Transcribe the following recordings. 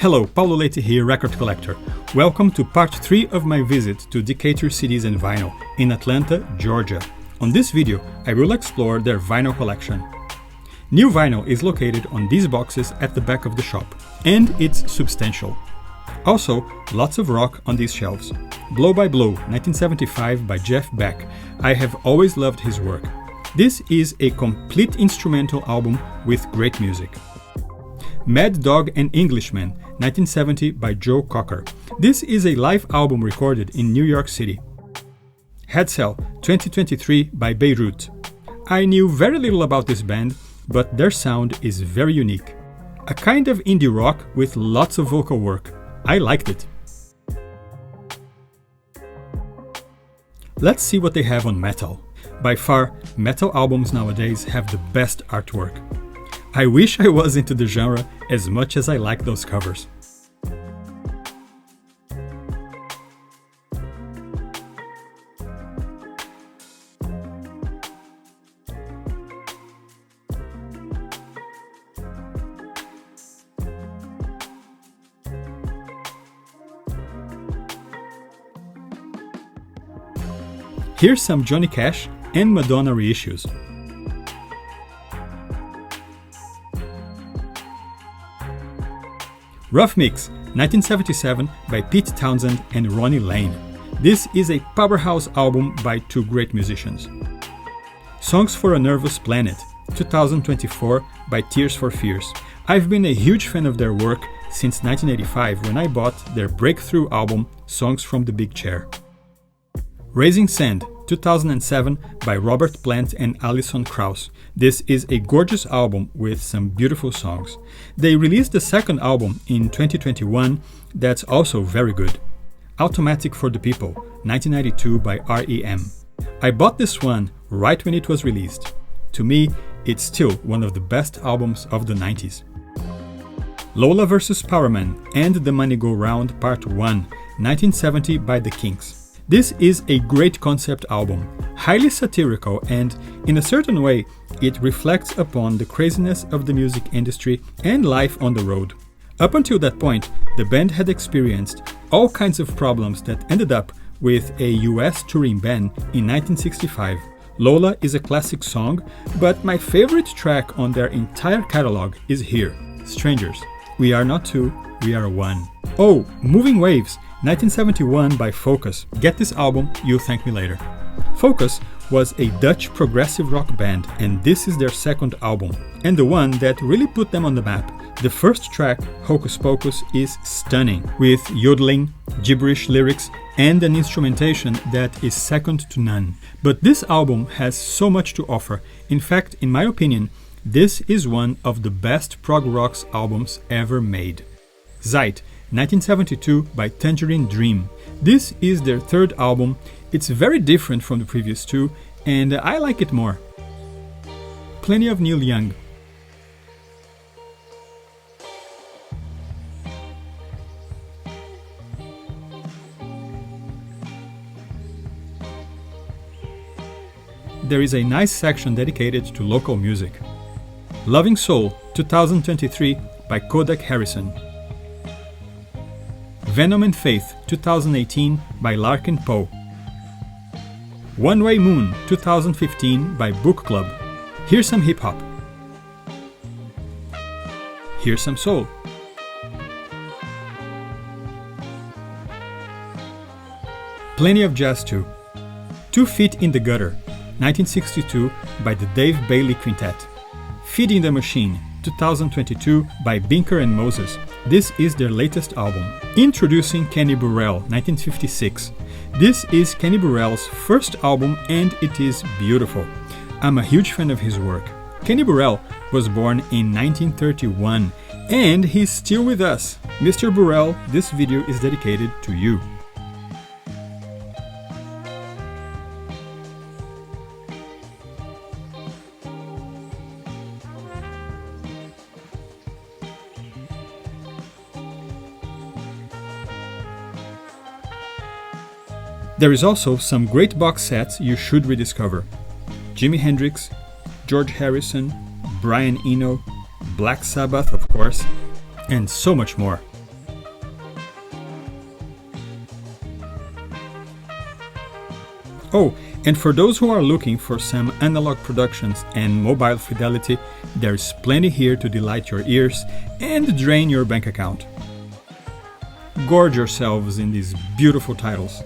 Hello, Paulo Leite here, record collector. Welcome to part 3 of my visit to Decatur CDs and Vinyl in Atlanta, Georgia. On this video, I will explore their vinyl collection. New vinyl is located on these boxes at the back of the shop, and it's substantial. Also, lots of rock on these shelves. Blow by Blow, 1975 by Jeff Beck. I have always loved his work. This is a complete instrumental album with great music. Mad Dog and Englishman, 1970 by Joe Cocker. This is a live album recorded in New York City. Head Cell, 2023 by Beirut. I knew very little about this band, but their sound is very unique. A kind of indie rock with lots of vocal work. I liked it. Let's see what they have on metal. By far, metal albums nowadays have the best artwork. I wish I was into the genre as much as I like those covers. Here's some Johnny Cash and Madonna reissues. Rough Mix, 1977 by Pete Townsend and Ronnie Lane. This is a powerhouse album by two great musicians. Songs for a Nervous Planet, 2024 by Tears for Fears. I've been a huge fan of their work since 1985 when I bought their breakthrough album Songs from the Big Chair. Raising Sand, 2007 by Robert Plant and Alison Krauss. This is a gorgeous album with some beautiful songs. They released the second album in 2021 that's also very good. Automatic for the People, 1992 by R.E.M. I bought this one right when it was released. To me, it's still one of the best albums of the 90s. Lola vs. Powerman and The Money Go Round Part 1, 1970 by The Kinks. This is a great concept album, highly satirical, and in a certain way, it reflects upon the craziness of the music industry and life on the road. Up until that point, the band had experienced all kinds of problems that ended up with a US touring ban in 1965. Lola is a classic song, but my favorite track on their entire catalog is here, Strangers. We are not two, we are one. Oh, Moving Waves, 1971 by Focus. Get this album, you'll thank me later. Focus was a Dutch progressive rock band, and this is their second album, and the one that really put them on the map. The first track, Hocus Pocus, is stunning, with yodeling, gibberish lyrics, and an instrumentation that is second to none. But this album has so much to offer. In fact, in my opinion, this is one of the best prog rock albums ever made. Zeit, 1972 by Tangerine Dream. This is their third album. It's very different from the previous two, and I like it more. Plenty of Neil Young. There is a nice section dedicated to local music. Loving Soul, 2023 by Kodak Harrison. Venom and Faith, 2018 by Larkin Poe. One Way Moon, 2015 by Book Club. Here's some hip hop. Here's some soul. Plenty of jazz too. 2 Feet in the Gutter, 1962 by the Dave Bailey Quintet. Feeding the Machine, 2022 by Binker and Moses. This is their latest album. Introducing Kenny Burrell, 1956. This is Kenny Burrell's first album and it is beautiful. I'm a huge fan of his work. Kenny Burrell was born in 1931 and he's still with us. Mr. Burrell, this video is dedicated to you. There is also some great box sets you should rediscover. Jimi Hendrix, George Harrison, Brian Eno, Black Sabbath, of course, and so much more. Oh, and for those who are looking for some analog productions and mobile fidelity, there's plenty here to delight your ears and drain your bank account. Gorge yourselves in these beautiful titles.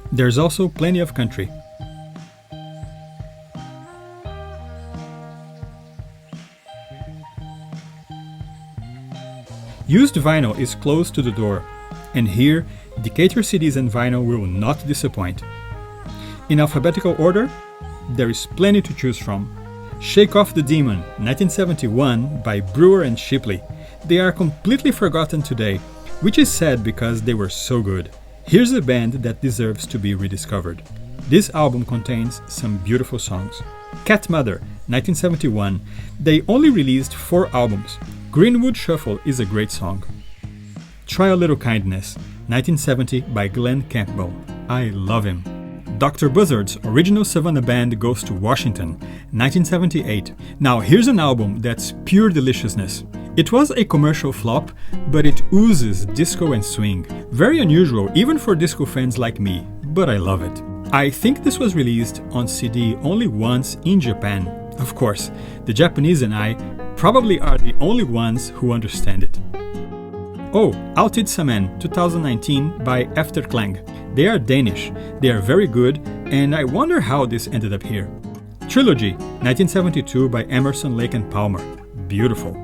There's also plenty of country. Used vinyl is close to the door, and here, Decatur CDs and Vinyl will not disappoint. In alphabetical order, there is plenty to choose from. Shake Off the Demon, 1971, by Brewer and Shipley. They are completely forgotten today, which is sad because they were so good. Here's a band that deserves to be rediscovered. This album contains some beautiful songs. Cat Mother, 1971. They only released 4 albums. Greenwood Shuffle is a great song. Try a Little Kindness, 1970 by Glenn Campbell. I love him. Dr. Buzzard's original Savannah Band Goes to Washington, 1978. Now here's an album that's pure deliciousness. It was a commercial flop, but it oozes disco and swing. Very unusual even for disco fans like me, but I love it. I think this was released on CD only once in Japan. Of course, the Japanese and I probably are the only ones who understand it. Oh, Altid Samen, 2019 by Efterklang. They are Danish, they are very good, and I wonder how this ended up here. Trilogy, 1972 by Emerson, Lake and Palmer. Beautiful.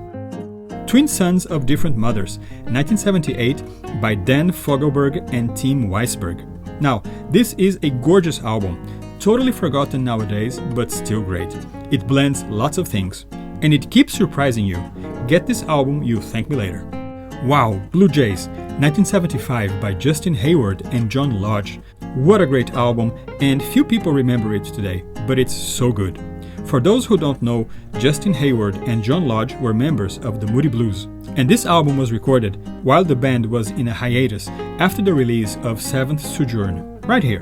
Twin Sons of Different Mothers, 1978 by Dan Fogelberg and Tim Weisberg. Now, this is a gorgeous album, totally forgotten nowadays, but still great. It blends lots of things, and it keeps surprising you. Get this album, you'll thank me later. Wow, Blue Jays, 1975 by Justin Hayward and John Lodge. What a great album, and few people remember it today, but it's so good. For those who don't know, Justin Hayward and John Lodge were members of the Moody Blues, and this album was recorded while the band was in a hiatus after the release of Seventh Sojourn, right here.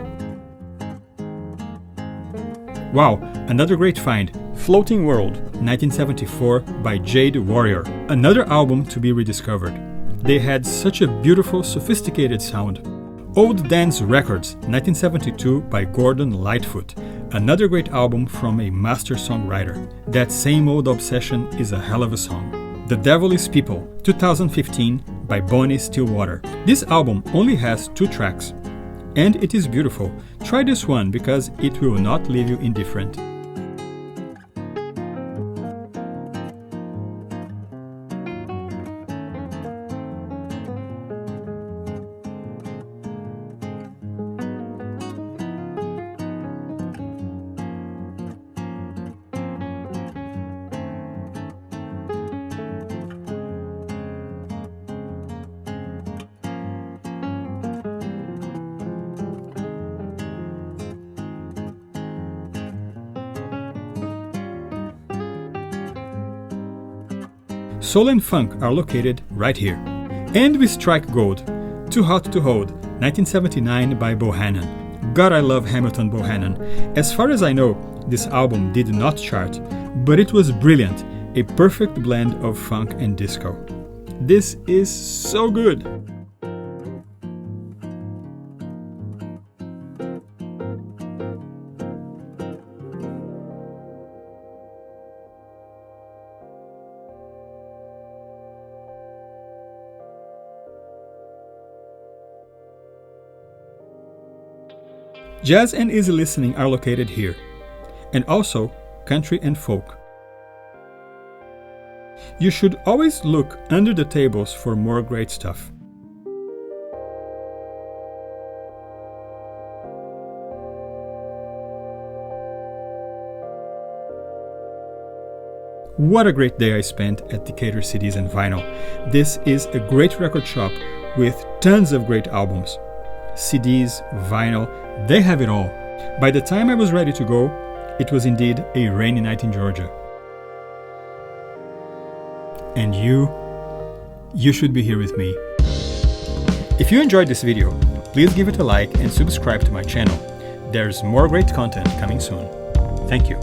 Wow, another great find, Floating World, 1974 by Jade Warrior, another album to be rediscovered. They had such a beautiful, sophisticated sound. Old Dance Records, 1972 by Gordon Lightfoot, another great album from a master songwriter. That Same Old Obsession is a hell of a song. The Devil is People, 2015 by Bonnie Stillwater. This album only has 2 tracks, and it is beautiful. Try this one because it will not leave you indifferent. Soul and funk are located right here. And we strike gold. Too Hot to Hold, 1979 by Bohannon. God, I love Hamilton Bohannon. As far as I know, this album did not chart, but it was brilliant, a perfect blend of funk and disco. This is so good! Jazz and easy listening are located here, and also country and folk. You should always look under the tables for more great stuff. What a great day I spent at Decatur CDs and Vinyl. This is a great record shop with tons of great albums. CDs, vinyl, they have it all. By the time I was ready to go, it was indeed a rainy night in Georgia. And you should be here with me. If you enjoyed this video, please give it a like and subscribe to my channel. There's more great content coming soon. Thank you.